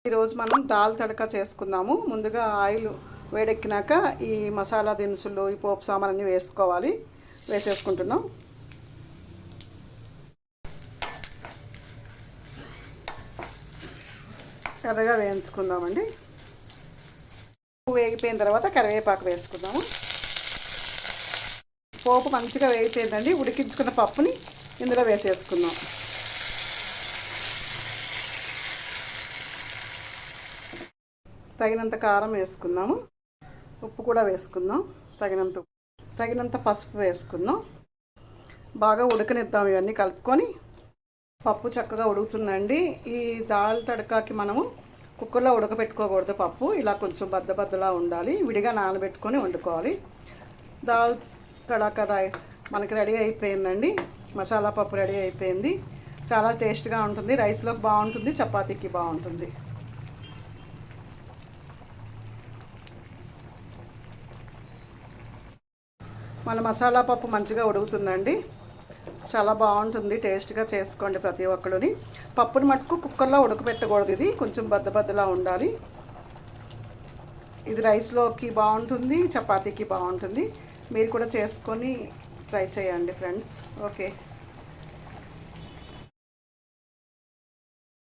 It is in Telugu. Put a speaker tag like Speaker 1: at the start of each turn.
Speaker 1: ఈరోజు మనం దాల్ తడక చేసుకుందాము. ముందుగా ఆయిల్ వేడెక్కినాక ఈ మసాలా దినుసులు, ఈ పోపు సామాన్లన్నీ వేసుకోవాలి. వేసేసుకుంటున్నాం. ఎర్రగా వేయించుకుందామండి. వేగిపోయిన తర్వాత కరివేపాకు వేసుకుందాము. పోపు మంచిగా వేగిపోయిందండి. ఉడికించుకున్న పప్పుని ఇందులో వేసేసుకుందాం. తగినంత కారం వేసుకుందాము. ఉప్పు కూడా వేసుకుందాం. తగినంత పసుపు వేసుకుందాం. బాగా ఉడకనిద్దాం. ఇవన్నీ కలుపుకొని పప్పు చక్కగా ఉడుకుతుందండి. ఈ దాల్ తడకాకి మనము కుక్కర్లో ఉడకబెట్టుకోకూడదు. పప్పు ఇలా కొంచెం బద్దలా ఉండాలి. విడిగా నానబెట్టుకొని వండుకోవాలి. దాల్ తడక మనకి రెడీ అయిపోయిందండి. మసాలా పప్పు రెడీ అయిపోయింది. చాలా టేస్ట్గా ఉంటుంది. రైస్లోకి బాగుంటుంది, చపాతీకి బాగుంటుంది. మన మసాలా పప్పు మంచిగా ఉడుకుతుందండి. చాలా బాగుంటుంది. టేస్ట్గా చేసుకోండి ప్రతి ఒక్కరుని. పప్పుని మటుకు కుక్కర్లో ఉడకబెట్టకూడదు. ఇది కొంచెం బద్దలా ఉండాలి. ఇది రైస్లోకి బాగుంటుంది, చపాతీకి బాగుంటుంది. మీరు కూడా చేసుకొని ట్రై చేయండి ఫ్రెండ్స్. ఓకే.